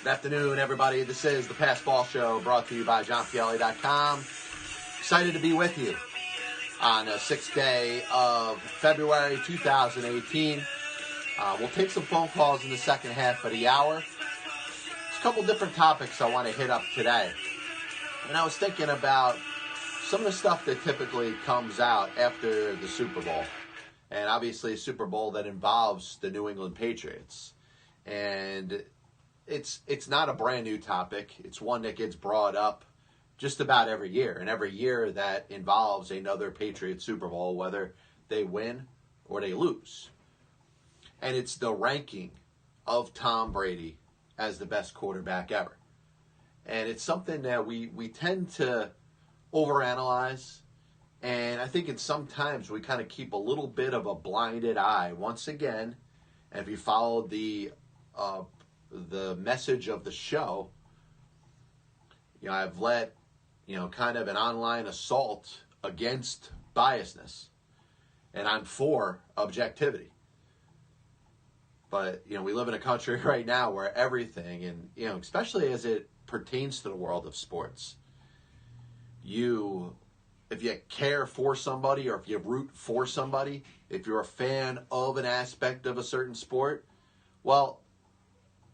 Good afternoon, everybody. This is the Passed Ball Show, brought to you by Pielli.com. Excited to be with you on the 6th day of February 2018. We'll take some phone calls in the second half of the hour. There's a couple different topics I want to hit up today. And I was thinking about some of the stuff that typically comes out after the Super Bowl. And obviously a Super Bowl that involves the New England Patriots. And it's not a brand new topic. It's one that gets brought up just about every year. And every year that involves another Patriots Super Bowl, whether they win or they lose. And it's the ranking of Tom Brady as the best quarterback ever. And it's something that we tend to overanalyze. And I think sometimes we kind of keep a little bit of a blinded eye. Once again, and if you follow the message of the show, I've led, kind of an online assault against biasness. And I'm for objectivity. But, we live in a country right now where everything, and, especially as it pertains to the world of sports, if you care for somebody or if you root for somebody, if you're a fan of an aspect of a certain sport, well,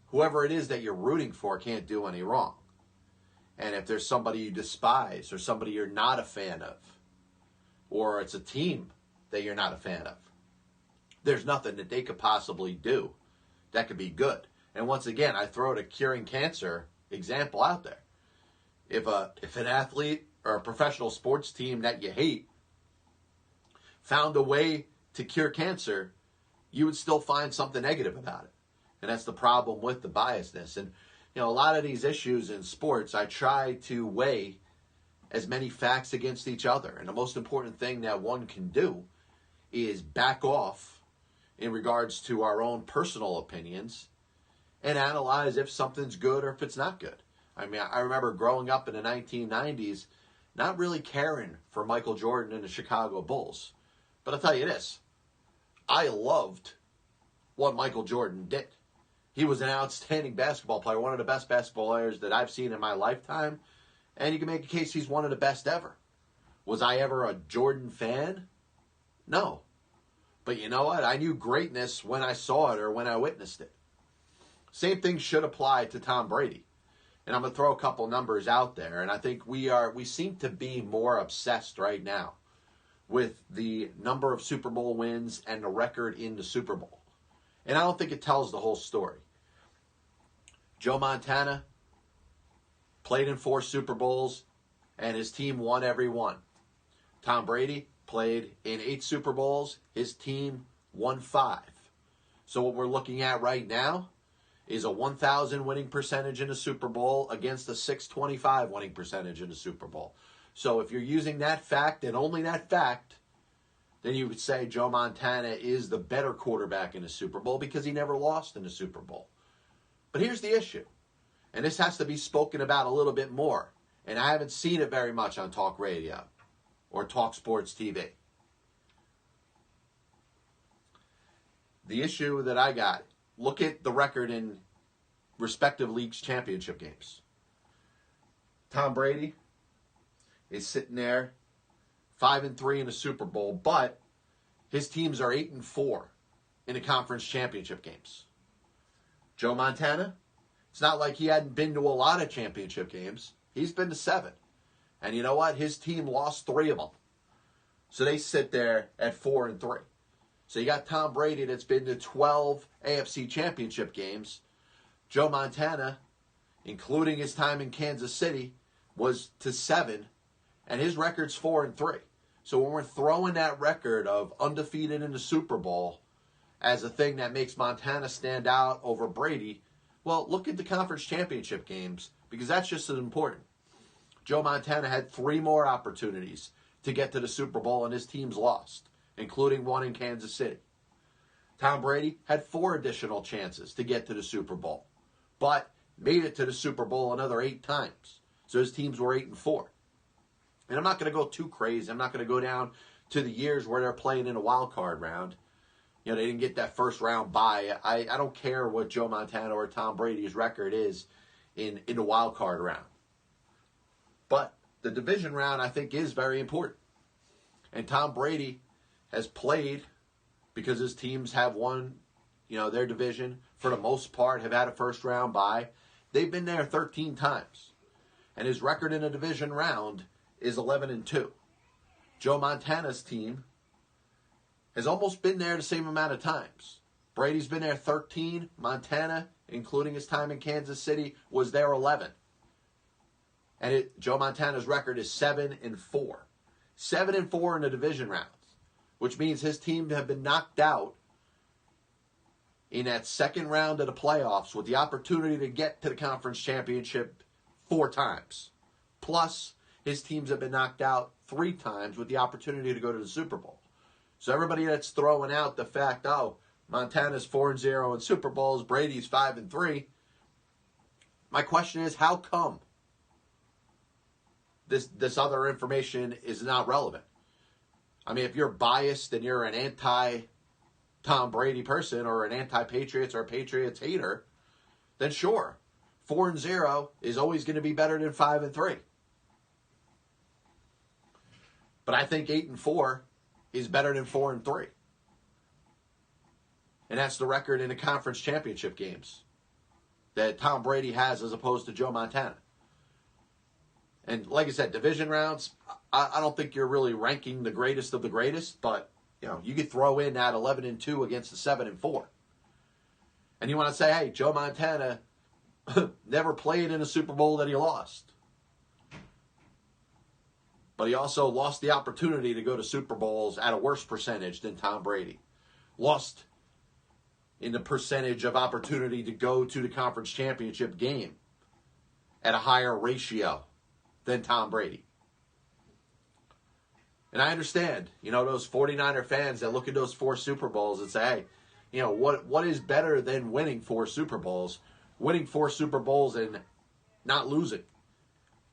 whoever it is that you're rooting for can't do any wrong. And if there's somebody you despise or somebody you're not a fan of, or it's a team that you're not a fan of, there's nothing that they could possibly do that could be good. And once again, I throw the curing cancer example out there. If an athlete or a professional sports team that you hate found a way to cure cancer, you would still find something negative about it. And that's the problem with the biasness. And, a lot of these issues in sports, I try to weigh as many facts against each other. And the most important thing that one can do is back off in regards to our own personal opinions and analyze if something's good or if it's not good. I remember growing up in the 1990s, not really caring for Michael Jordan and the Chicago Bulls. But I'll tell you this, I loved what Michael Jordan did. He was an outstanding basketball player, one of the best basketball players that I've seen in my lifetime. And you can make a case he's one of the best ever. Was I ever a Jordan fan? No. But you know what? I knew greatness when I saw it or when I witnessed it. Same thing should apply to Tom Brady. And I'm going to throw a couple numbers out there. And I think we seem to be more obsessed right now with the number of Super Bowl wins and the record in the Super Bowl. And I don't think it tells the whole story. Joe Montana played in 4 Super Bowls, and his team won every one. Tom Brady played in 8 Super Bowls. His team won 5. So what we're looking at right now is a 1,000 winning percentage in a Super Bowl against a 625 winning percentage in a Super Bowl. So if you're using that fact and only that fact, then you would say Joe Montana is the better quarterback in a Super Bowl because he never lost in a Super Bowl. But here's the issue, and this has to be spoken about a little bit more, and I haven't seen it very much on talk radio or talk sports TV. The issue that I got, look at the record in respective leagues' championship games. Tom Brady is sitting there 5-3 in the Super Bowl, but his teams are 8-4 in the conference championship games. Joe Montana, it's not like he hadn't been to a lot of championship games. He's been to 7. And you know what? His team lost 3 of them. So they sit there at 4-3. So you got Tom Brady that's been to 12 AFC championship games. Joe Montana, including his time in Kansas City, was to 7. And his record's 4-3. So when we're throwing that record of undefeated in the Super Bowl as a thing that makes Montana stand out over Brady, well, look at the conference championship games because that's just as important. Joe Montana had 3 more opportunities to get to the Super Bowl and his teams lost, including one in Kansas City. Tom Brady had 4 additional chances to get to the Super Bowl, but made it to the Super Bowl another 8 times. So his teams were 8-4. And I'm not going to go too crazy. I'm not going to go down to the years where they're playing in a wild card round. They didn't get that first round bye. I don't care what Joe Montana or Tom Brady's record is in the wild card round. But the division round, I think, is very important. And Tom Brady has played because his teams have won, their division, for the most part, have had a first-round bye. They've been there 13 times. And his record in a division round is 11-2. Joe Montana's team has almost been there the same amount of times. Brady's been there 13. Montana, including his time in Kansas City, was there 11. And Joe Montana's record is 7-4. 7-4 in the division rounds, which means his team have been knocked out in that second round of the playoffs with the opportunity to get to the conference championship 4 times. Plus, his teams have been knocked out 3 times with the opportunity to go to the Super Bowl. So everybody that's throwing out the fact, Montana's 4-0 in Super Bowls, Brady's 5-3. My question is, how come this other information is not relevant? I mean, if you're biased and you're an anti-Tom Brady person or an anti-Patriots or a Patriots hater, then sure, 4-0 is always going to be better than 5-3. But I think 8-4 is better than 4-3. And that's the record in the conference championship games that Tom Brady has as opposed to Joe Montana. And like I said, division rounds, I don't think you're really ranking the greatest of the greatest, but you could throw in that 11-2 against the 7-4. And you want to say, hey, Joe Montana never played in a Super Bowl that he lost. But he also lost the opportunity to go to Super Bowls at a worse percentage than Tom Brady. Lost in the percentage of opportunity to go to the conference championship game at a higher ratio than Tom Brady. And I understand, those 49er fans that look at those 4 Super Bowls and say, hey, what is better than winning 4 Super Bowls? Winning 4 Super Bowls and not losing.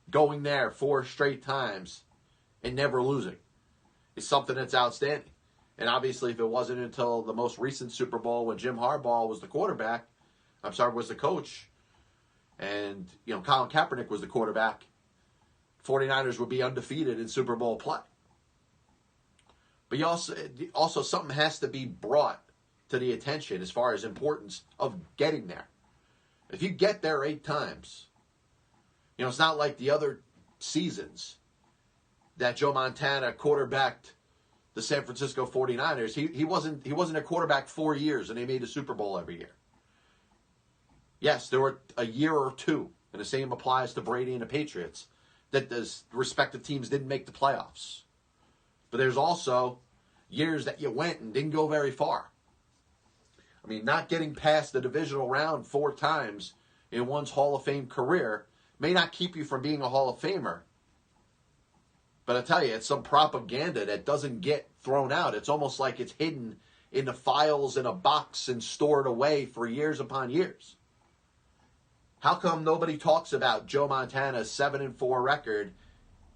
Going there 4 straight times and never losing is something that's outstanding. And obviously, if it wasn't until the most recent Super Bowl when Jim Harbaugh was the was the coach, and, Colin Kaepernick was the quarterback, 49ers would be undefeated in Super Bowl play. But also something has to be brought to the attention as far as importance of getting there. If you get there 8 times, it's not like the other seasons that Joe Montana quarterbacked the San Francisco 49ers. He wasn't a quarterback 4 years and they made the Super Bowl every year. Yes, there were a year or 2, and the same applies to Brady and the Patriots, that the respective teams didn't make the playoffs. But there's also years that you went and didn't go very far. I mean, not getting past the divisional round 4 times in one's Hall of Fame career may not keep you from being a Hall of Famer. But I tell you, it's some propaganda that doesn't get thrown out. It's almost like it's hidden in the files in a box and stored away for years upon years. How come nobody talks about Joe Montana's 7-4 record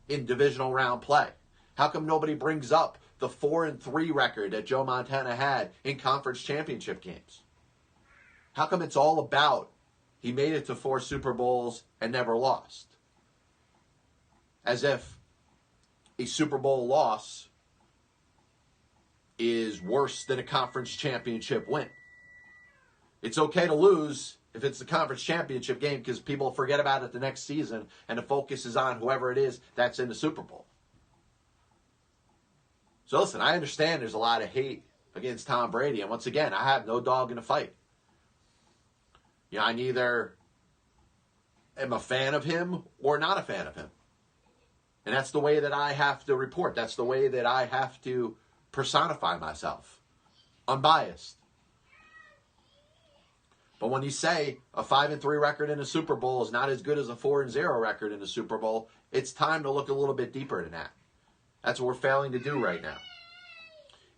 in divisional round play? How come nobody brings up the 4-3 record that Joe Montana had in conference championship games? How come it's all about he made it to 4 Super Bowls and never lost? As if a Super Bowl loss is worse than a conference championship win. It's okay to lose if it's the conference championship game because people forget about it the next season and the focus is on whoever it is that's in the Super Bowl. So listen, I understand there's a lot of hate against Tom Brady, and once again, I have no dog in the fight. I neither am a fan of him or not a fan of him. And that's the way that I have to report. That's the way that I have to personify myself. Unbiased. But when you say a 5-3 record in the Super Bowl is not as good as a 4-0 record in the Super Bowl, it's time to look a little bit deeper than that. That's what we're failing to do right now.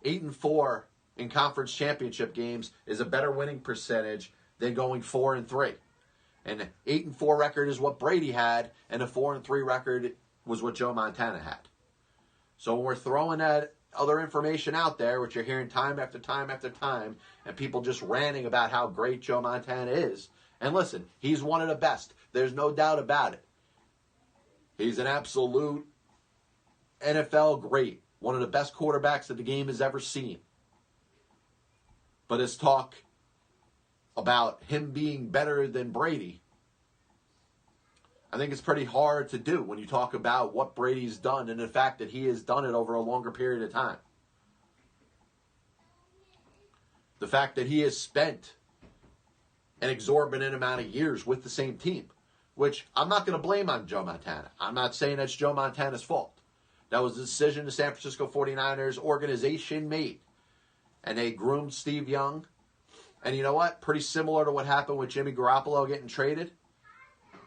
8-4 in conference championship games is a better winning percentage than going 4-3. And 8-4 record is what Brady had, and a 4-3 record was what Joe Montana had. So when we're throwing that other information out there, which you're hearing time after time after time, and people just ranting about how great Joe Montana is, and listen, he's one of the best. There's no doubt about it. He's an absolute NFL great. One of the best quarterbacks that the game has ever seen. But his talk about him being better than Brady, I think it's pretty hard to do when you talk about what Brady's done and the fact that he has done it over a longer period of time. The fact that he has spent an exorbitant amount of years with the same team, which I'm not going to blame on Joe Montana. I'm not saying that's Joe Montana's fault. That was a decision the San Francisco 49ers organization made. And they groomed Steve Young. And you know what? Pretty similar to what happened with Jimmy Garoppolo getting traded.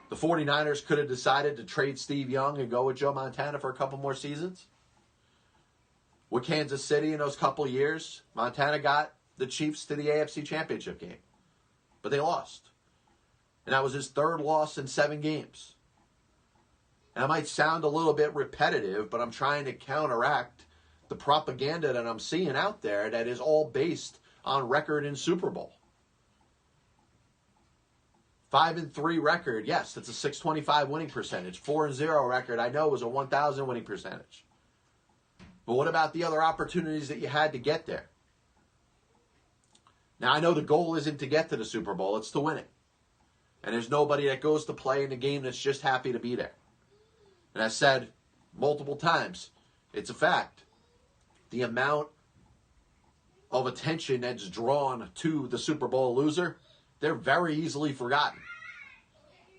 The 49ers could have decided to trade Steve Young and go with Joe Montana for a couple more seasons. With Kansas City in those couple years, Montana got the Chiefs to the AFC Championship game. But they lost. And that was his third loss in 7 games. And I might sound a little bit repetitive, but I'm trying to counteract the propaganda that I'm seeing out there that is all based on record in Super Bowl. 5-3 record, yes, that's a 625 winning percentage. 4-0 record, I know, was a 1,000 winning percentage. But what about the other opportunities that you had to get there? Now, I know the goal isn't to get to the Super Bowl, it's to win it. And there's nobody that goes to play in the game that's just happy to be there. And I said multiple times, it's a fact. The amount of attention that's drawn to the Super Bowl loser, they're very easily forgotten.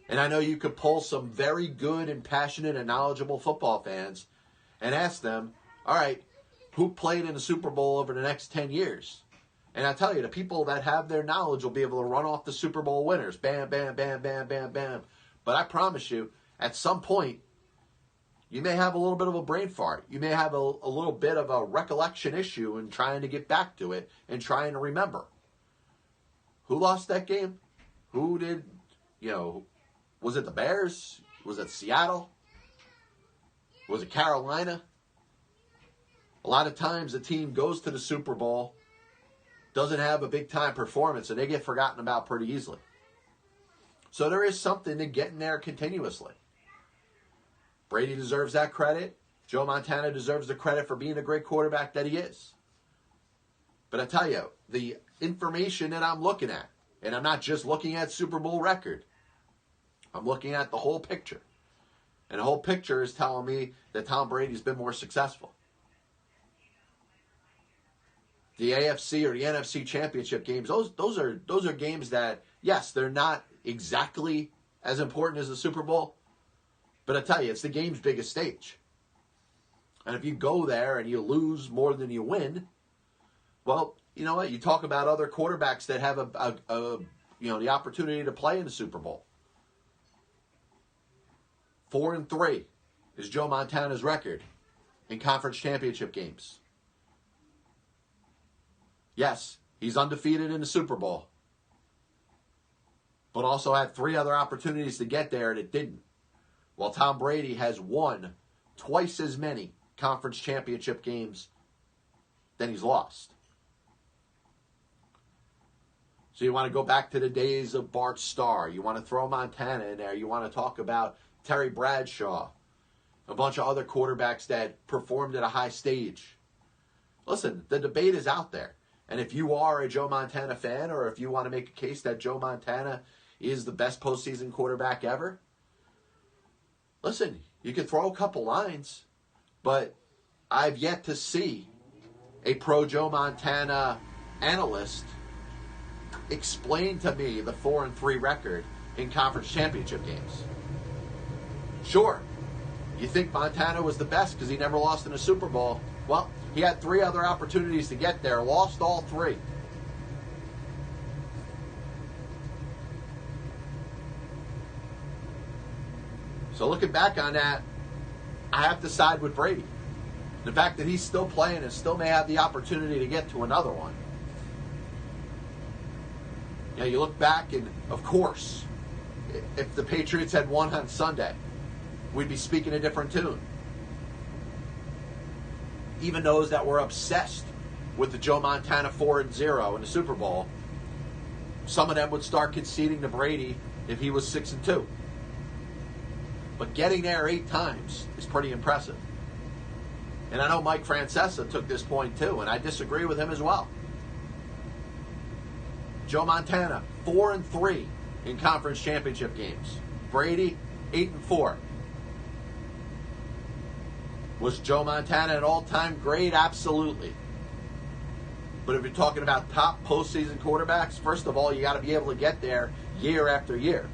And I know you could pull some very good and passionate and knowledgeable football fans and ask them, all right, who played in the Super Bowl over the next 10 years? And I tell you, the people that have their knowledge will be able to run off the Super Bowl winners. Bam, bam, bam, bam, bam, bam. But I promise you, at some point, you may have a little bit of a brain fart. You may have a little bit of a recollection issue in trying to get back to it and trying to remember. Who lost that game? Who did, was it the Bears? Was it Seattle? Was it Carolina? A lot of times the team goes to the Super Bowl, doesn't have a big-time performance, and they get forgotten about pretty easily. So there is something to getting there continuously. Brady deserves that credit. Joe Montana deserves the credit for being a great quarterback that he is. But I tell you, the information that I'm looking at, and I'm not just looking at Super Bowl record, I'm looking at the whole picture. And the whole picture is telling me that Tom Brady's been more successful. The AFC or the NFC championship games, those are games that, yes, they're not exactly as important as the Super Bowl, but I tell you, it's the game's biggest stage. And if you go there and you lose more than you win, well, you know what? You talk about other quarterbacks that have the opportunity to play in the Super Bowl. 4-3 is Joe Montana's record in conference championship games. Yes, he's undefeated in the Super Bowl, but also had 3 other opportunities to get there and it didn't. While Tom Brady has won twice as many conference championship games than he's lost. So you want to go back to the days of Bart Starr. You want to throw Montana in there. You want to talk about Terry Bradshaw, a bunch of other quarterbacks that performed at a high stage. Listen, the debate is out there. And if you are a Joe Montana fan, or if you want to make a case that Joe Montana is the best postseason quarterback ever, listen, you can throw a couple lines, but I've yet to see a pro Joe Montana analyst explain to me the 4-3 record in conference championship games. Sure, you think Montana was the best because he never lost in a Super Bowl. Well, he had 3 other opportunities to get there, lost all 3. So looking back on that, I have to side with Brady. The fact that he's still playing and still may have the opportunity to get to another one. You look back and, of course, if the Patriots had won on Sunday, we'd be speaking a different tune. Even those that were obsessed with the Joe Montana 4-0 in the Super Bowl, some of them would start conceding to Brady if he was 6-2. But getting there 8 times is pretty impressive. And I know Mike Francesa took this point too, and I disagree with him as well. Joe Montana, 4-3 in conference championship games. Brady, 8-4. Was Joe Montana an all-time great? Absolutely. But if you're talking about top postseason quarterbacks, first of all, you got to be able to get there year after year.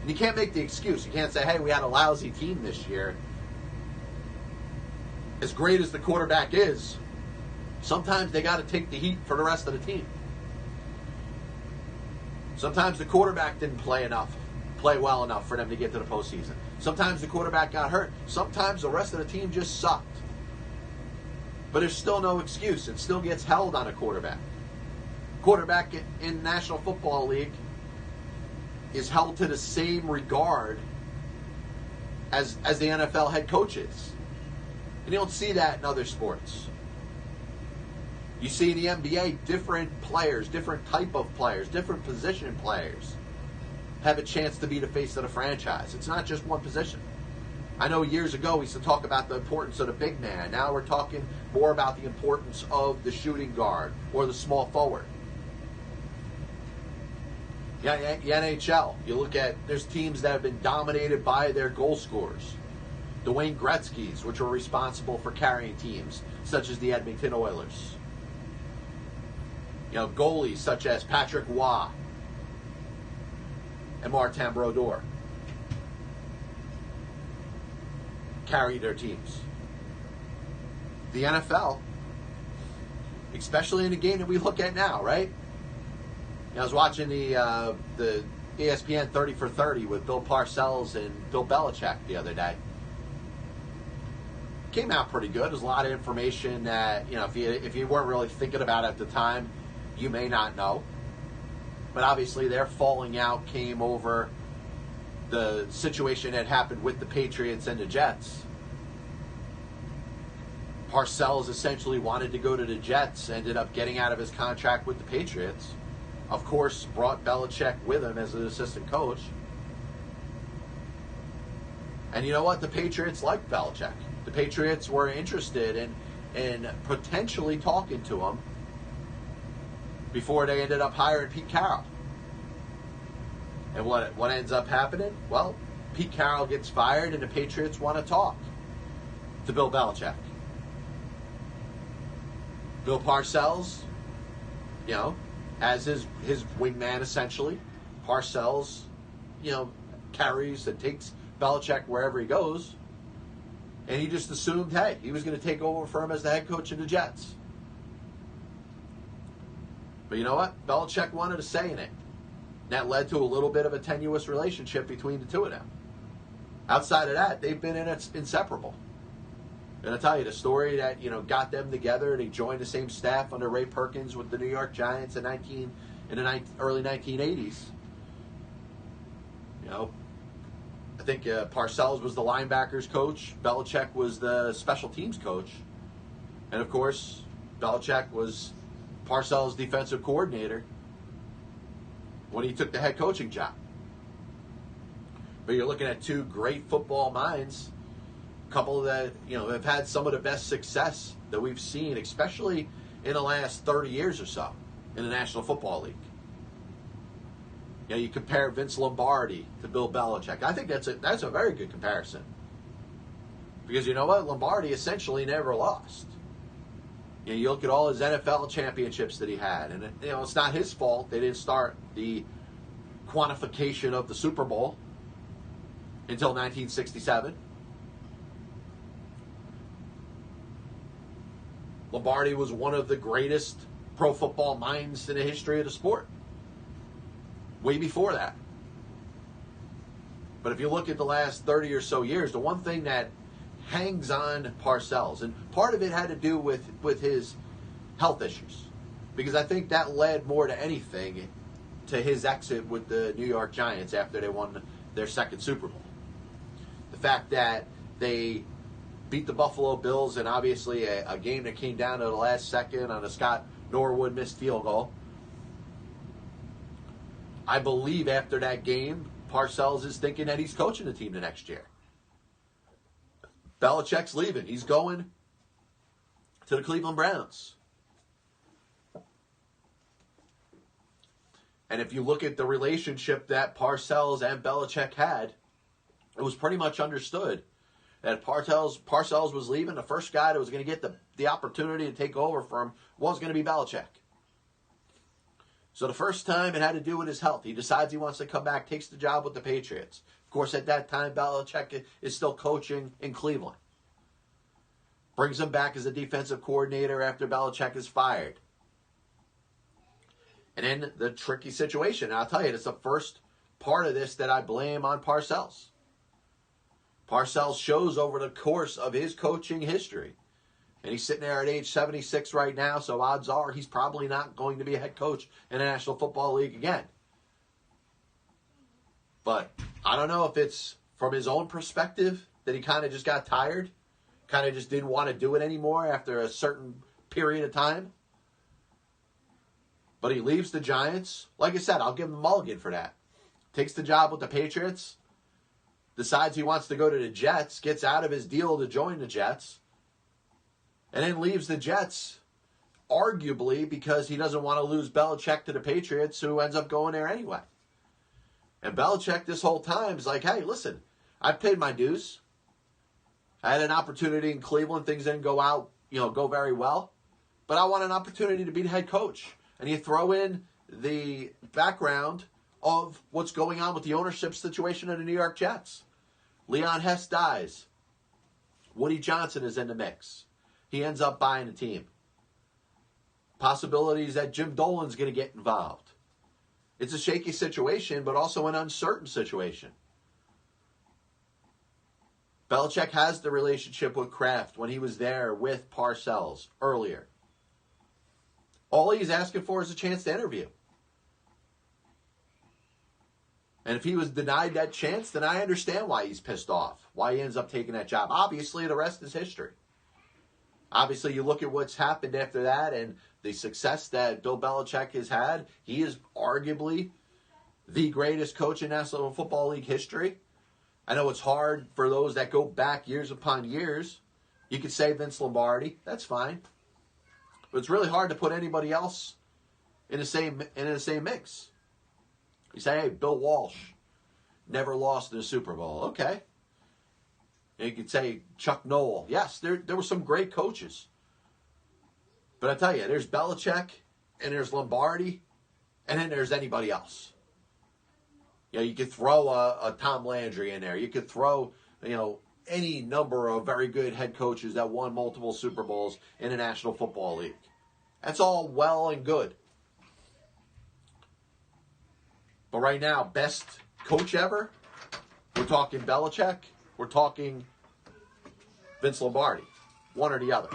And you can't make the excuse. You can't say, hey, we had a lousy team this year. As great as the quarterback is, sometimes they got to take the heat for the rest of the team. Sometimes the quarterback didn't play well enough for them to get to the postseason. Sometimes the quarterback got hurt. Sometimes the rest of the team just sucked. But there's still no excuse. It still gets held on a quarterback. Quarterback in National Football League is held to the same regard as the NFL head coach is. And you don't see that in other sports. You see in the NBA, different players, different type of players, different position players have a chance to be the face of the franchise. It's not just one position. I know years ago we used to talk about the importance of the big man. Now we're talking more about the importance of the shooting guard or the small forward. Yeah, the NHL, you look at, there's teams that have been dominated by their goal scorers. The Wayne Gretzky's, which were responsible for carrying teams, such as the Edmonton Oilers. You know, goalies such as Patrick Roy and Martin Brodeur carry their teams. The NFL, especially in the game that we look at now, right? You know, I was watching the ESPN 30 for 30 with Bill Parcells and Bill Belichick the other day. Came out pretty good. There's a lot of information that, you know, if you weren't really thinking about it at the time, you may not know. But obviously their falling out came over the situation that happened with the Patriots and the Jets. Parcells essentially wanted to go to the Jets, ended up getting out of his contract with the Patriots. Of course, brought Belichick with him as an assistant coach. And you know what? The Patriots liked Belichick. The Patriots were interested in potentially talking to him before they ended up hiring Pete Carroll. And what ends up happening? Well, Pete Carroll gets fired and the Patriots want to talk to Bill Belichick. Bill Parcells, you know, as his wingman essentially. Parcells, you know, carries and takes Belichick wherever he goes. And he just assumed, hey, he was going to take over for him as the head coach of the Jets. But you know what? Belichick wanted a say in it. That led to a little bit of a tenuous relationship between the two of them. Outside of that, they've been inseparable. And I'll tell you, the story that, you know, got them together, they joined the same staff under Ray Perkins with the New York Giants in the early 1980s. You know, I think Parcells was the linebackers coach. Belichick was the special teams coach. And, of course, Belichick was Parcells' defensive coordinator when he took the head coaching job. But you're looking at two great football minds, a couple that, you know, have had some of the best success that we've seen, especially in the last 30 years or so in the National Football League. You know, you compare Vince Lombardi to Bill Belichick. I think that's a very good comparison. Because you know what? Lombardi essentially never lost. You know, you look at all his NFL championships that he had, and you know, it's not his fault they didn't start the quantification of the Super Bowl until 1967. Lombardi was one of the greatest pro football minds in the history of the sport. Way before that. But if you look at the last 30 or so years, the one thing that hangs on Parcells, and part of it had to do with his health issues, because I think that led more to anything to his exit with the New York Giants after they won their second Super Bowl. The fact that they beat the Buffalo Bills in obviously a game that came down to the last second on a Scott Norwood missed field goal. I believe after that game, Parcells is thinking that he's coaching the team the next year. Belichick's leaving. He's going to the Cleveland Browns. And if you look at the relationship that Parcells and Belichick had, it was pretty much understood that Parcells was leaving. The first guy that was going to get the opportunity to take over for him was going to be Belichick. So the first time it had to do with his health. He decides he wants to come back, takes the job with the Patriots. Of course, at that time, Belichick is still coaching in Cleveland. Brings him back as a defensive coordinator after Belichick is fired. And then the tricky situation. And I'll tell you, it's the first part of this that I blame on Parcells. Parcells shows over the course of his coaching history. And he's sitting there at age 76 right now, so odds are he's probably not going to be a head coach in the National Football League again. But I don't know if it's from his own perspective that he kind of just got tired, kind of just didn't want to do it anymore after a certain period of time. But he leaves the Giants. Like I said, I'll give him a mulligan for that. Takes the job with the Patriots. Decides he wants to go to the Jets. Gets out of his deal to join the Jets. And then leaves the Jets, arguably because he doesn't want to lose Belichick to the Patriots, who ends up going there anyway. And Belichick this whole time is like, hey, listen, I've paid my dues. I had an opportunity in Cleveland. Things didn't go very well. But I want an opportunity to be the head coach. And you throw in the background of what's going on with the ownership situation of the New York Jets. Leon Hess dies. Woody Johnson is in the mix. He ends up buying the team. Possibilities that Jim Dolan's going to get involved. It's a shaky situation, but also an uncertain situation. Belichick has the relationship with Kraft when he was there with Parcells earlier. All he's asking for is a chance to interview. And if he was denied that chance, then I understand why he's pissed off, why he ends up taking that job. Obviously, the rest is history. Obviously, you look at what's happened after that and the success that Bill Belichick has had. He is arguably the greatest coach in National Football League history. I know it's hard for those that go back years upon years. You could say Vince Lombardi. That's fine. But it's really hard to put anybody else in the same mix. You say, hey, Bill Walsh never lost in a Super Bowl. Okay. And you could say Chuck Noll. Yes, there were some great coaches. But I tell you, there's Belichick, and there's Lombardi, and then there's anybody else. You could throw a Tom Landry in there. You could throw, any number of very good head coaches that won multiple Super Bowls in the National Football League. That's all well and good. But right now, best coach ever, we're talking Belichick, we're talking Vince Lombardi, one or the other.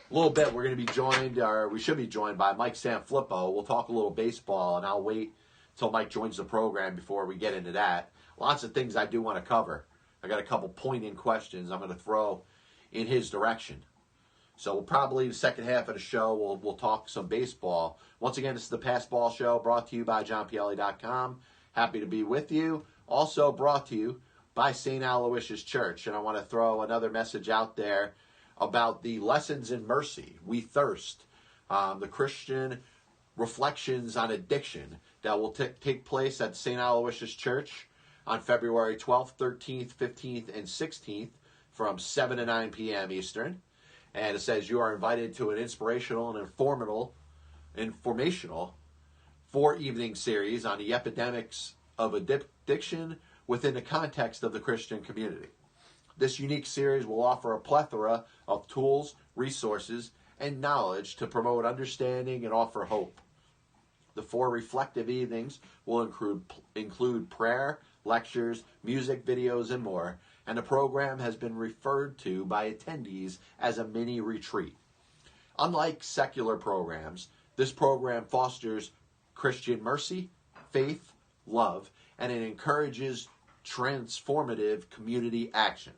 A little bit, we're going to be joined, or we should be joined by Mike Sanfilippo. We'll talk a little baseball, and I'll wait until Mike joins the program before we get into that. Lots of things I do want to cover. I got a couple poignant questions I'm going to throw in his direction. So we'll probably, the second half of the show, we'll talk some baseball. Once again, this is the Passed Ball Show, brought to you by JohnPielli.com. Happy to be with you. Also brought to you by St. Aloysius Church. And I want to throw another message out there about the Lessons in Mercy, We Thirst, the Christian reflections on addiction that will take place at St. Aloysius Church on February 12th, 13th, 15th, and 16th from 7 to 9 p.m. Eastern. And it says you are invited to an inspirational and informational 4-evening series on the epidemics of addiction within the context of the Christian community. This unique series will offer a plethora of tools, resources, and knowledge to promote understanding and offer hope. The 4 reflective evenings will include prayer, lectures, music, videos, and more, and the program has been referred to by attendees as a mini retreat. Unlike secular programs, this program fosters Christian mercy, faith, love, and it encourages transformative community action.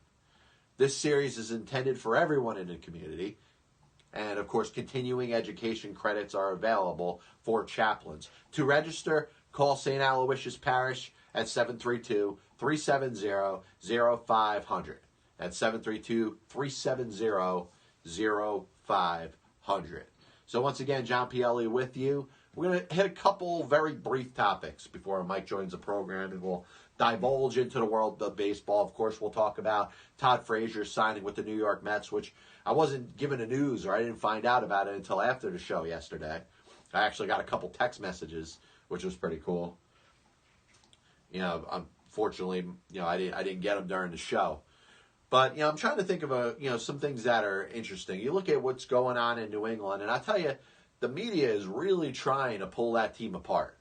This series is intended for everyone in the community, and of course, continuing education credits are available for chaplains. To register, call St. Aloysius Parish at 732-370-0500. That's 732-370-0500. So once again, John Pielli with you. We're going to hit a couple very brief topics before Mike joins the program, and we'll divulge into the world of baseball. Of course, we'll talk about Todd Frazier signing with the New York Mets, which I wasn't given the news, or I didn't find out about it until after the show yesterday. I actually got a couple text messages, which was pretty cool. Unfortunately, I didn't get them during the show. But, I'm trying to think of some things that are interesting. You look at what's going on in New England, and I tell you, the media is really trying to pull that team apart.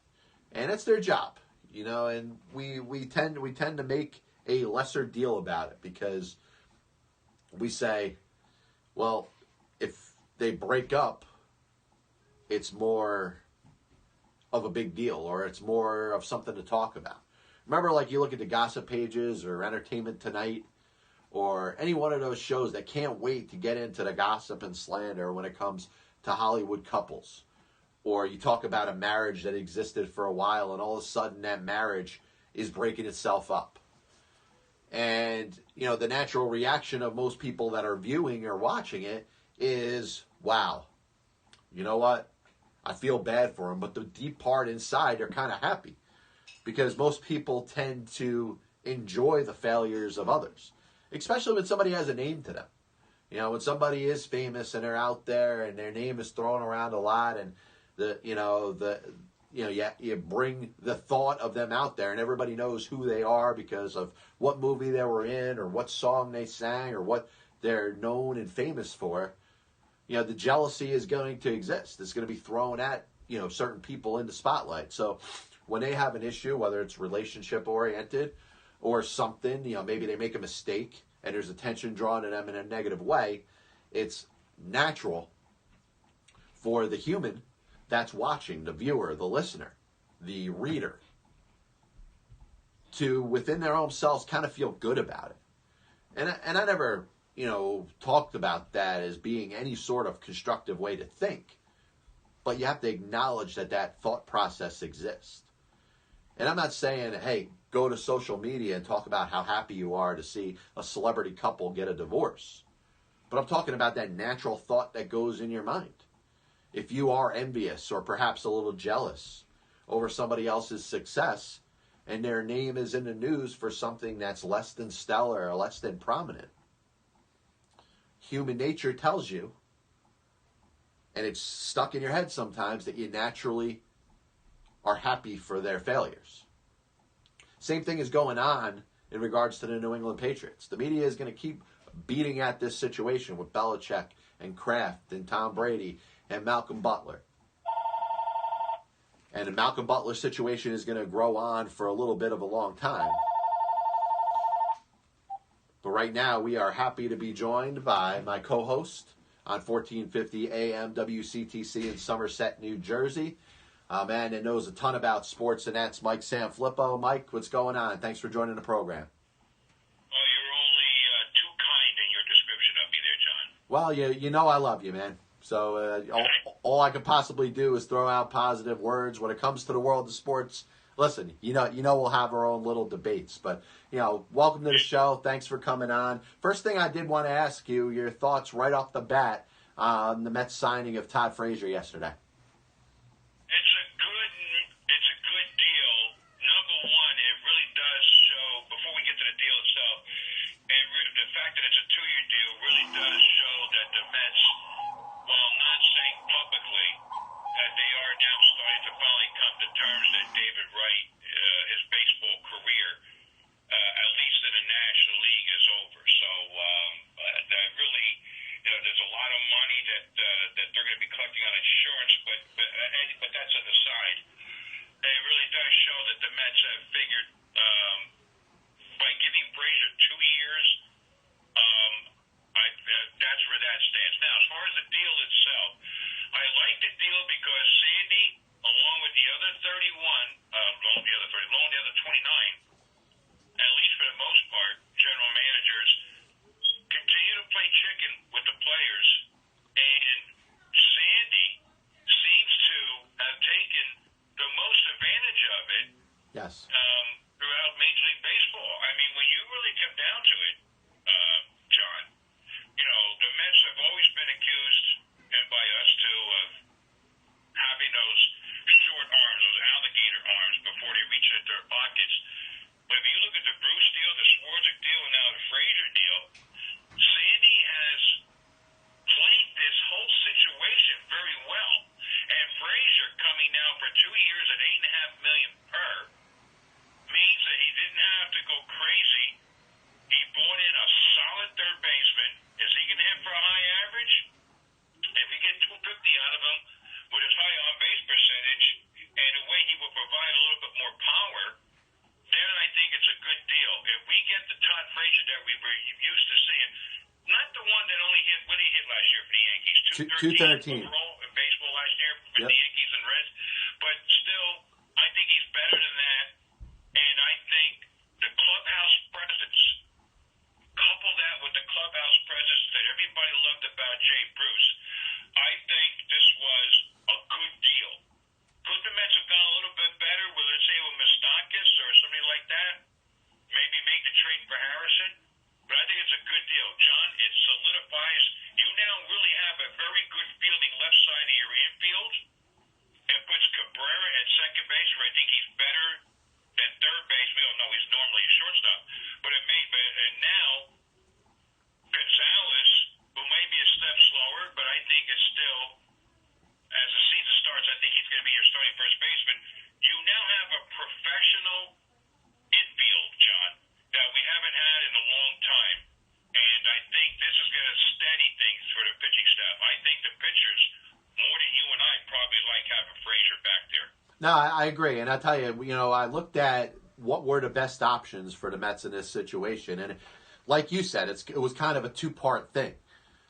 And it's their job, and we tend to make a lesser deal about it because we say, well, if they break up, it's more of a big deal, or it's more of something to talk about. Remember, like, you look at the gossip pages or Entertainment Tonight or any one of those shows that can't wait to get into the gossip and slander when it comes to Hollywood couples. Or you talk about a marriage that existed for a while and all of a sudden that marriage is breaking itself up. And, the natural reaction of most people that are viewing or watching it is, wow, you know what? I feel bad for them, but the deep part inside, they're kind of happy. Because most people tend to enjoy the failures of others, especially when somebody has a name to them. When somebody is famous and they're out there and their name is thrown around a lot, and you bring the thought of them out there, and everybody knows who they are because of what movie they were in or what song they sang or what they're known and famous for. The jealousy is going to exist. It's going to be thrown at, certain people in the spotlight. So when they have an issue, whether it's relationship oriented or something, maybe they make a mistake and there's attention drawn to them in a negative way, it's natural for the human that's watching, the viewer, the listener, the reader, to, within their own selves, kind of feel good about it. And I never, talked about that as being any sort of constructive way to think. But you have to acknowledge that thought process exists. And I'm not saying, hey, go to social media and talk about how happy you are to see a celebrity couple get a divorce. But I'm talking about that natural thought that goes in your mind. If you are envious or perhaps a little jealous over somebody else's success and their name is in the news for something that's less than stellar or less than prominent, human nature tells you, and it's stuck in your head sometimes, that you naturally are happy for their failures. Same thing is going on in regards to the New England Patriots. The media is going to keep beating at this situation with Belichick and Kraft and Tom Brady and Malcolm Butler. And the Malcolm Butler situation is going to grow on for a little bit of a long time. But right now, we are happy to be joined by my co-host on 1450 AM WCTC in Somerset, New Jersey. A man that knows a ton about sports, and that's Mike Sanfilippo. Mike, what's going on? Thanks for joining the program. Well, you're only too kind in your description of me there, John. Well, you know I love you, man. So all I could possibly do is throw out positive words. When it comes to the world of sports, listen, we'll have our own little debates. But, welcome to the show. Thanks for coming on. First thing I did want to ask you, your thoughts right off the bat on the Mets signing of Todd Frazier yesterday. It's a good deal. Number one, it really does show, before we get to the deal itself, the fact that it's a 2-year deal really does show that the Mets, while not saying publicly that they are now starting to finally come to terms that David Wright, his baseball career, at least in the National League, is over. So that really, there's a lot of money that they're going to be collecting on insurance, but that's an aside. It really does show that the Mets have figured by giving Frazier 2 years, that's where that stands. Now, as far as the deal itself, I like the deal because Sandy, along with the other 29, at least for the most part, general managers continue to play chicken with the players, and Sandy seems to have taken the most advantage of it. Yes. Throughout Major League Baseball. 213 overall in baseball last year with Yep. the Yankees and Reds. But still, I think he's better than that. And I think the clubhouse presence, couple that with the clubhouse presence that everybody loved about Jay Bruce, I think this was a good deal. Could the Mets have gone a little bit better with, let's say, with Moustakas or somebody like that? Maybe make the trade for Harrison? But I think it's a good deal. John, it solidifies. You now really have a very good fielding left side of your infield and puts Cabrera at second base, where I think he's better than third base. We don't know he's normally a shortstop. But and now Gonzalez, who may be a step slower, but I think it's still, as the season starts, I think he's going to be your starting first baseman. You now have a professional infield, John, that we haven't had in a long time. And I think this is going to steady things for the pitching staff. I think the pitchers, more than you and I, probably like having Frazier back there. No, I agree. And I'll tell you, I looked at what were the best options for the Mets in this situation. And like you said, it was kind of a two-part thing.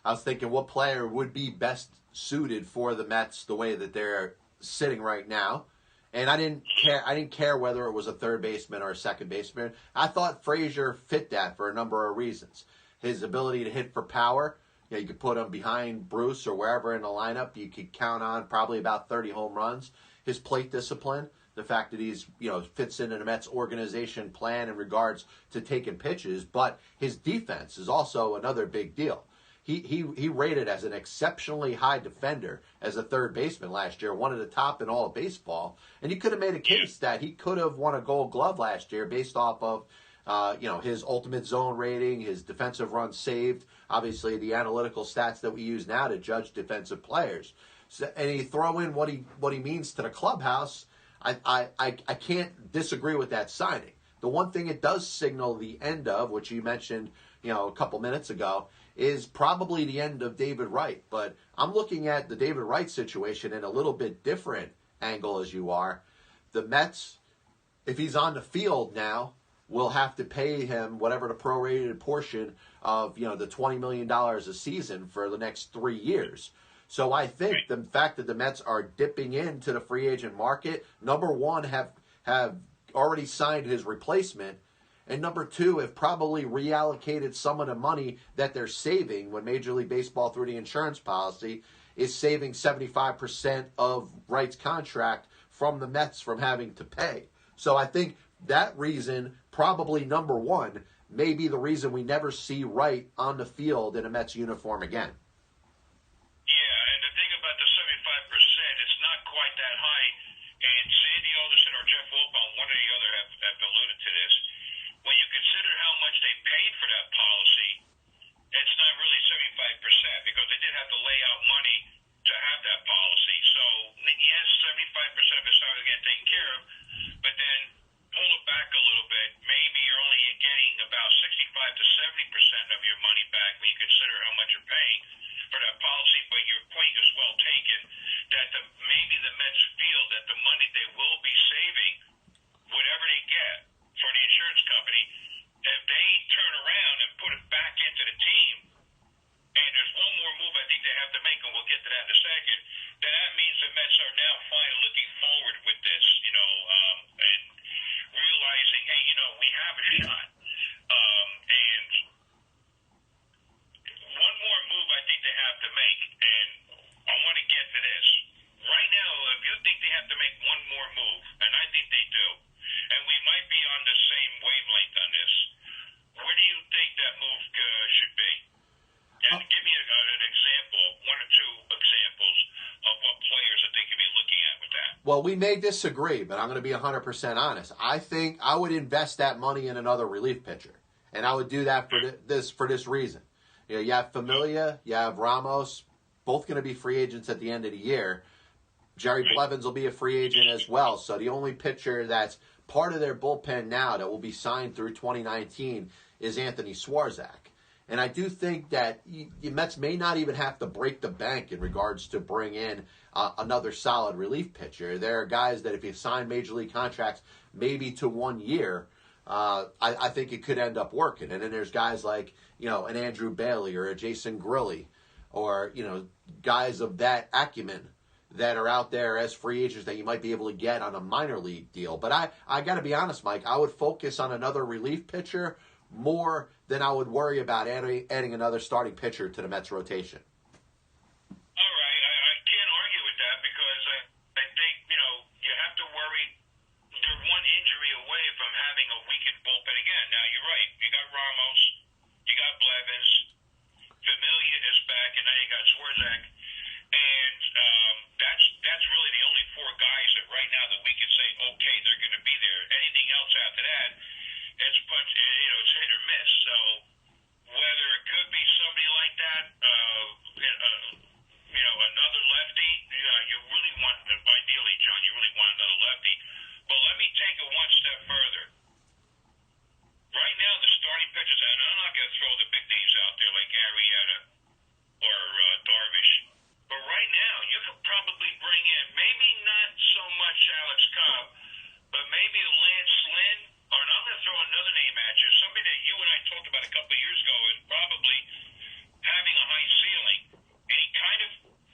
I was thinking what player would be best suited for the Mets the way that they're sitting right now. And I didn't care whether it was a third baseman or a second baseman. I thought Frazier fit that for a number of reasons. His ability to hit for power, you could put him behind Bruce or wherever in the lineup. You could count on probably about 30 home runs. His plate discipline, the fact that he's, fits into the Mets organization plan in regards to taking pitches, but his defense is also another big deal. He rated as an exceptionally high defender as a third baseman last year, one of the top in all of baseball. And you could have made a case that he could have won a Gold Glove last year based off of, his ultimate zone rating, his defensive runs saved, obviously the analytical stats that we use now to judge defensive players. So, and you throw in what he means to the clubhouse. I can't disagree with that signing. The one thing it does signal the end of, which you mentioned, a couple minutes ago, is probably the end of David Wright. But I'm looking at the David Wright situation in a little bit different angle as you are. The Mets, if he's on the field now, will have to pay him whatever the prorated portion of, the $20 million a season for the next 3 years. So I think the fact that the Mets are dipping into the free agent market, number one, have already signed his replacement, and number two, have probably reallocated some of the money that they're saving when Major League Baseball, through the insurance policy, is saving 75% of Wright's contract from the Mets from having to pay. So I think that reason, probably number one, may be the reason we never see Wright on the field in a Mets uniform again. Yeah, and the thing about the 75%, it's not quite that high. And Sandy Alderson or Jeff Wilpon, one or the other, have alluded to this. When you consider how much they paid for that policy, it's not really 75% because they did have to lay out money to have that policy. So, yes, 75% of it's not getting taken care of, but then pull it back a little bit. Maybe you're only getting about 65 to 70% of your money back when you consider how much you're paying for that policy. But your point is well taken that maybe the Mets feel that the money they will be saving, whatever they get for the insurance company, if they turn around and put it back into the team, and there's one more move I think they have to make, and we'll get to that in a second, then that means the Mets are now finally looking forward with this, and realizing, hey, we have a shot. And one more move I think they have to make, and I want to get to this. Right now, if you think they have to make one more move, and I think they do, and we might be on the same wavelength on this, where do you think that move should be? And give me an example, one or two examples of what players that they could be looking at with that. Well, we may disagree, but I'm going to be 100% honest. I think I would invest that money in another relief pitcher, and I would do that for this reason. You have Familia, you have Ramos, both going to be free agents at the end of the year. Jerry Blevins will be a free agent as well. So the only pitcher that's part of their bullpen now that will be signed through 2019 is Anthony Swarzak. And I do think that the Mets may not even have to break the bank in regards to bring in another solid relief pitcher. There are guys that if you sign major league contracts maybe to 1 year, I think it could end up working. And then there's guys like, an Andrew Bailey or a Jason Grilli. or, guys of that acumen that are out there as free agents that you might be able to get on a minor league deal. But I got to be honest, Mike, I would focus on another relief pitcher more than I would worry about adding another starting pitcher to the Mets rotation. All right, I can't argue with that because I think, you have to worry. They're one injury away from having a weakened bullpen again. Now, you're right. You got Ramos, you got Blevins, Familia is back, and now you got Swarzak. And that's really the only four guys that right now that we can say, okay, they're going to be there. Anything else after that, it's hit or miss. So whether it could be somebody like that, another lefty, you really want, ideally, John, you really want another lefty. But let me take it one step further. Right now, the starting pitchers, and I'm not going to throw the big names out there like Arrieta or Darvish, but right now, you could probably bring in, maybe not so much Alex Cobb, but maybe Lance Lynn, or I'm going to throw another name at you, somebody that you and I talked about a couple of years ago and probably having a high ceiling. And he kind of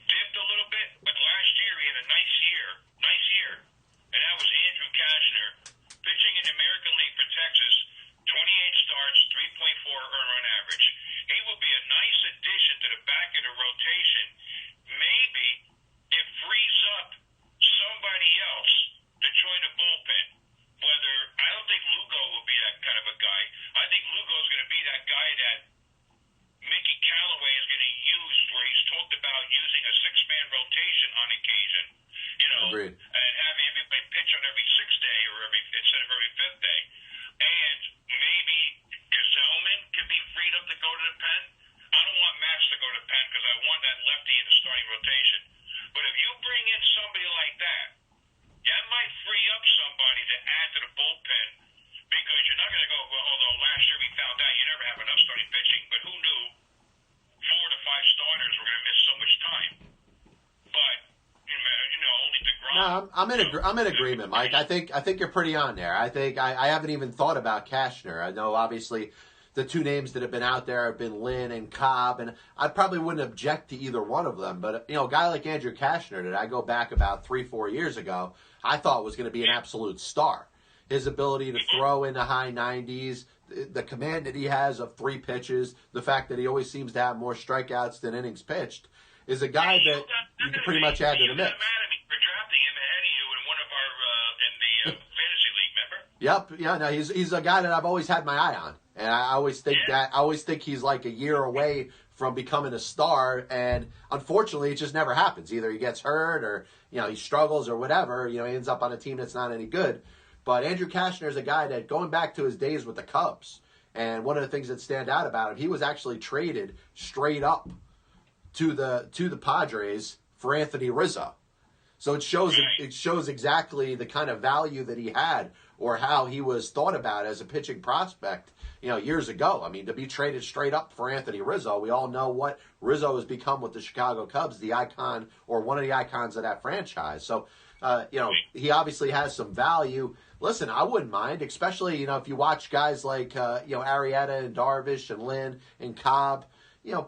dipped a little bit, but last year he had a nice year, and that was Andrew Cashner, pitching in the American League for Texas, 28 starts, 3.4 earned run average. He will be a nice addition to the back of the rotation. Maybe it frees up somebody else to join the bullpen. I don't think Lugo will be that kind of a guy. I think Lugo is going to be that guy that Mickey Callaway is going to use, where he's talked about using a six-man rotation on occasion, Agreed. and having everybody pitch on every sixth day or instead of every fifth day. And maybe Gesellman can be freed up to go to the pen. I don't want Max to go to the pen because I want that lefty in the starting rotation. But if you bring in somebody like that, that might free up somebody to add to the bullpen, because you're not going to go, well, although last year we found out you never have enough starting pitching, but who knew 4 to 5 starters were going to miss so much time? But, only DeGrom. No, I'm in agreement, Mike. I think you're pretty on there. I think I haven't even thought about Cashner. I know, obviously, the two names that have been out there have been Lynn and Cobb, and I probably wouldn't object to either one of them. But, a guy like Andrew Cashner that I go back about 3-4 years ago, I thought was going to be an absolute star. His ability to throw in the high 90s, the command that he has of 3 pitches, the fact that he always seems to have more strikeouts than innings pitched, is a guy that you can pretty much add to the mix. You got mad at me for drafting him ahead of you in one of our in the fantasy league, remember? Yep, yeah, no, he's a guy that I've always had my eye on, and I always think he's like a year away from becoming a star, and unfortunately, it just never happens. Either he gets hurt, or he struggles, or whatever. He ends up on a team that's not any good. But Andrew Cashner is a guy that, going back to his days with the Cubs, and one of the things that stand out about him, he was actually traded straight up to the Padres for Anthony Rizzo. So it shows exactly the kind of value that he had, or how he was thought about as a pitching prospect, years ago. I mean, to be traded straight up for Anthony Rizzo, we all know what Rizzo has become with the Chicago Cubs, the icon, or one of the icons of that franchise. So, he obviously has some value. Listen, I wouldn't mind, especially, if you watch guys like, Arrieta and Darvish and Lynn and Cobb,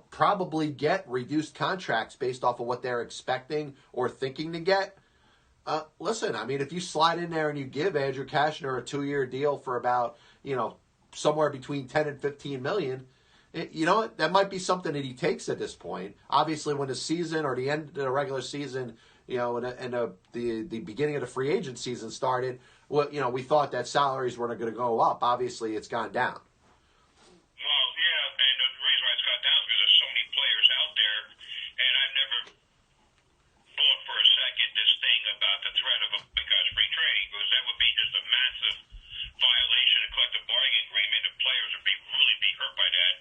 probably get reduced contracts based off of what they're expecting or thinking to get. Listen, I mean, if you slide in there and you give Andrew Cashner a 2-year deal for about, somewhere between 10 and 15 million, that might be something that he takes at this point. Obviously, when the season or the end of the regular season, and the beginning of the free agent season started, we thought that salaries weren't going to go up. Obviously, it's gone down. Well, yeah, and the reason why it's gone down is because there's so many players out there, and I've never thought for a second this thing about the threat of a spring training, because that would be just a massive violation of collective bargaining agreement. The players would really be hurt by that.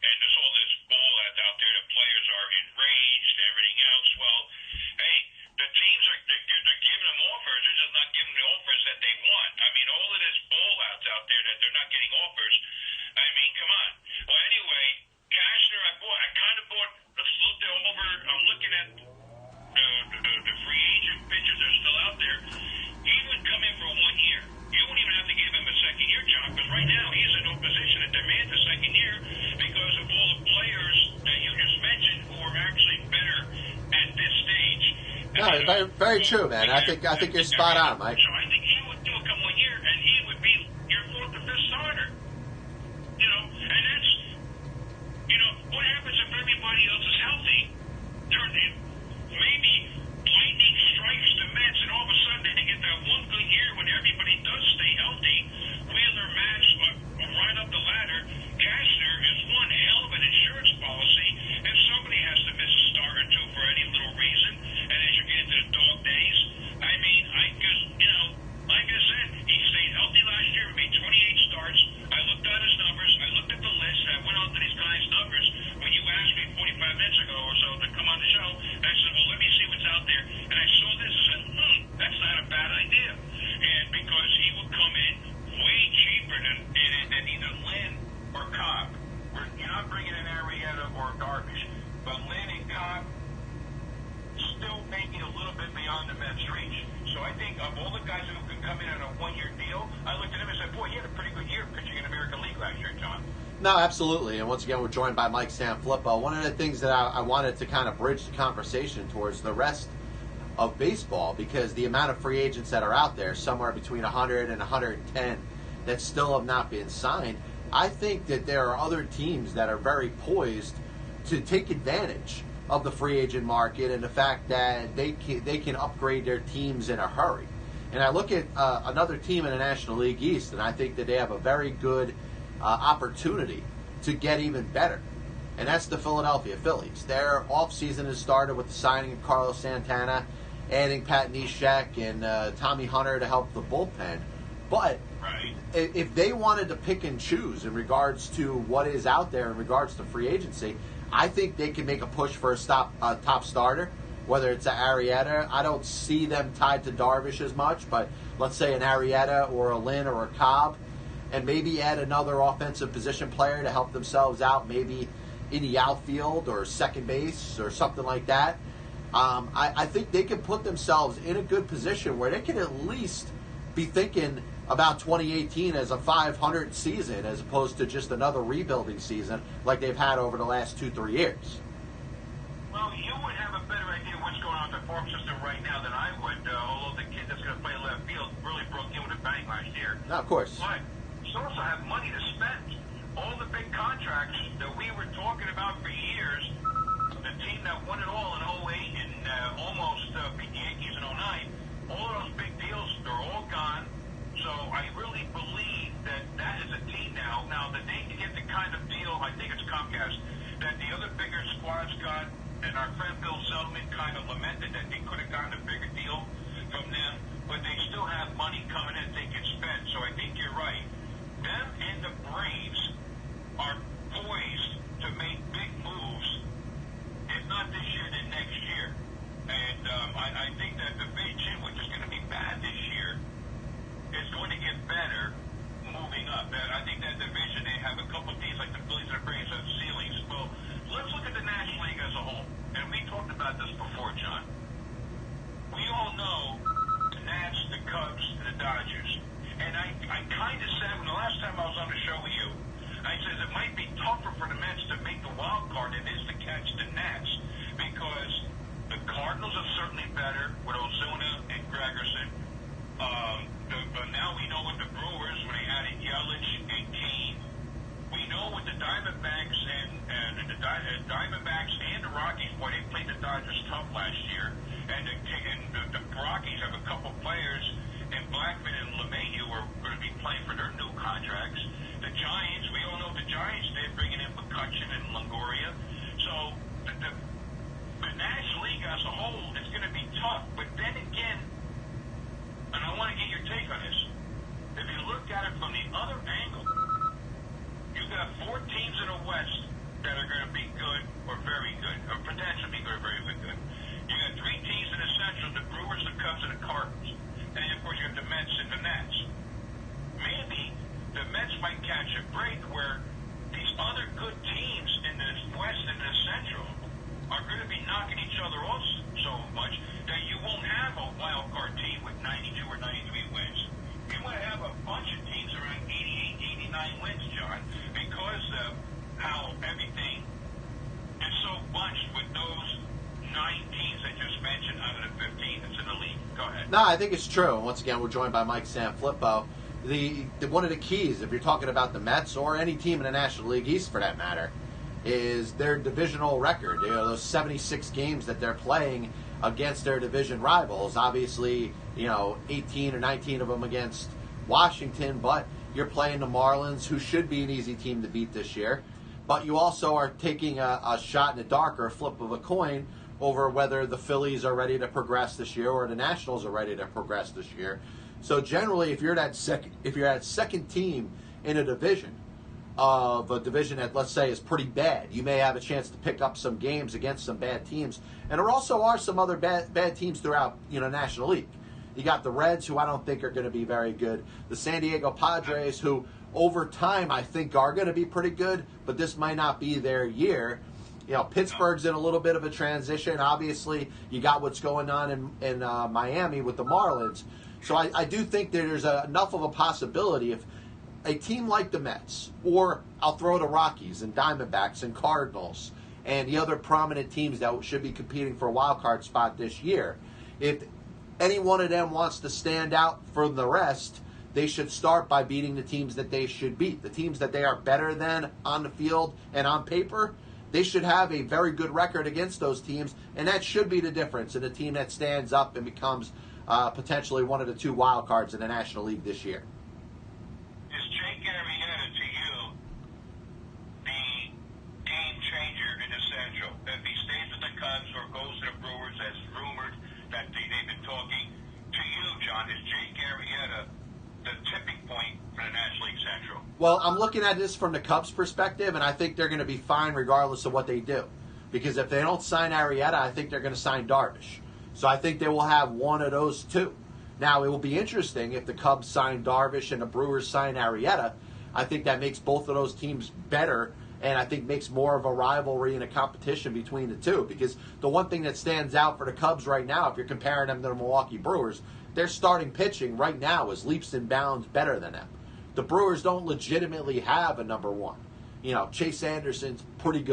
And there's all this bull that's out there. The players are enraged and everything else. Well, hey, the teams they're giving them offers. They're just not giving the offers that they want. I mean, all of this bull that's out there that they're not getting offers. I mean, come on. Well, anyway, Cashner, I kind of bought a salute over. I'm looking at the free agent pitchers that are still out there. He would come in for 1 year. You wouldn't even have to give him a second year, John, because right now he's in no position to demand a second year because of all the players that you just mentioned who are actually No, very, very true, man. I think you're spot on, Mike. So I think he would do a couple of years, and he would be your fourth or fifth starter. And that's, what happens if everybody else is healthy? Maybe lightning strikes the Mets, and all of a sudden they get that one good year when everybody does stay healthy. Wheeler, Matz, right up the ladder. Cashner is one hell of an insurance policy, and somebody has to miss a start or two for any little reason. And as you get into the dog days, I mean, like I said, he stayed healthy last year and made 28 starts. I looked at his numbers. I looked at the list. I went on to these guys' numbers. When you asked me 45 minutes ago or so to come on the show, I said, well, let me see what's out there. And I saw this and said, that's not a bad idea. And because he would come in way cheaper than either Lynn or Cobb. You're not bringing in Arrieta or Darvish, but Lynn and Cobb still making a little bit beyond the Mets' reach. So I think of all the guys who could come in on a one-year deal, I looked at him and said, boy, he had a pretty good year pitching in the American League last year, John. No, absolutely. And once again, we're joined by Mike Sanfilippo. One of the things that I wanted to kind of bridge the conversation towards the rest of baseball, because the amount of free agents that are out there, somewhere between 100 and 110, that still have not been signed, I think that there are other teams that are very poised to take advantage of the free agent market and the fact that they can upgrade their teams in a hurry. And I look at another team in the National League East, and I think that they have a very good opportunity to get even better. And that's the Philadelphia Phillies. Their offseason has started with the signing of Carlos Santana, adding Pat Neshek and Tommy Hunter to help the bullpen. But if they wanted to pick and choose in regards to what is out there in regards to free agency, I think they can make a push for a top starter, whether it's an Arrieta. I don't see them tied to Darvish as much, but let's say an Arrieta or a Lynn or a Cobb, and maybe add another offensive position player to help themselves out, maybe in the outfield or second base or something like that. I think they can put themselves in a good position where they can at least be thinking about 2018 as a 500 season as opposed to just another rebuilding season like they've had over the last 2-3 years. Well, you would have a better idea what's going on in the farm system right now than I would, although the kid that's going to play left field really broke in with a bang last year. No, of course. But you also have money to spend. All the big contracts that we were talking about for years, the team that won it all in 08 and almost beat the Yankees in 09, all of those big deals, they're all gone. So I really believe that is a team now. Now, that they can get the kind of deal, I think it's Comcast, that the other bigger squads got, and our friend Bill Selman kind of lamented that they could have gotten a bigger deal from them, but they still have money coming in they can spend. So I think you're right. Them and the Braves are poised to make big moves, if not this year, then next year. And I think that the division, which is going to be bad this year, is going to get better moving up. And I think that division, they have a couple of teams like the Phillies and the Braves have ceilings. Well, let's look at the National League as a whole. And we talked about this before, John. We all know the Nats, the Cubs, and the Dodgers. And I kind of said, when the last time I was on the show with you, I said it might be tougher for the Mets to make the wild card than it is to catch the Nats, because the Cardinals are certainly better with Ozuna and Gregerson. But now we know with the Brewers, when they added Yelich and Keane, we know with the Diamondbacks and the Rockies, boy, they played the Dodgers tough last year. And the Rockies have a couple players, and Blackman and LeMahieu are going to be playing for their new contracts. The Giants, we all know the Giants, they're bringing in McCutchen and Longoria. So the National League as a whole is going to be tough. But then again, and I want to get your take on this, if you look at it from the other angle, you've got 4 teams in the West that are going to be good or very good, or potentially be good or very good. You got 3 teams in the Central, the Brewers, the Cubs, and the Cardinals. And then, of course, you have the Mets and the Nats. Maybe the Mets might catch a break where these other good teams in the West and the Central are going to be knocking each other off No, I think it's true. And once again, we're joined by Mike Sanfilippo. The one of the keys, if you're talking about the Mets or any team in the National League East for that matter, is their divisional record. Those 76 games that they're playing against their division rivals. Obviously, 18 or 19 of them against Washington, but you're playing the Marlins, who should be an easy team to beat this year. But you also are taking a shot in the dark or a flip of a coin over whether the Phillies are ready to progress this year or the Nationals are ready to progress this year. So generally, if you're that second team in a division that, let's say, is pretty bad, you may have a chance to pick up some games against some bad teams. And there also are some other bad teams throughout, National League. You got the Reds, who I don't think are going to be very good. The San Diego Padres, who over time I think are going to be pretty good, but this might not be their year. Pittsburgh's in a little bit of a transition. Obviously, you got what's going on in Miami with the Marlins. So I do think that there's enough of a possibility if a team like the Mets, or I'll throw the Rockies and Diamondbacks and Cardinals and the other prominent teams that should be competing for a wild card spot this year, if any one of them wants to stand out from the rest, they should start by beating the teams that they should beat. The teams that they are better than on the field and on paper, they should have a very good record against those teams, and that should be the difference in a team that stands up and becomes potentially one of the two wild cards in the National League this year. Is Jake Arrieta to you the game changer in the Central? If he stays with the Cubs or goes to the Brewers, as rumored that they've been talking, to you, John, is Jake Arrieta the tipping point for the National League Central? Well, I'm looking at this from the Cubs' perspective, and I think they're going to be fine regardless of what they do. Because if they don't sign Arrieta, I think they're going to sign Darvish. So I think they will have one of those two. Now, it will be interesting if the Cubs sign Darvish and the Brewers sign Arrieta. I think that makes both of those teams better, and I think makes more of a rivalry and a competition between the two. Because the one thing that stands out for the Cubs right now, if you're comparing them to the Milwaukee Brewers, their starting pitching right now is leaps and bounds better than them. The Brewers don't legitimately have a number one. Chase Anderson's pretty good.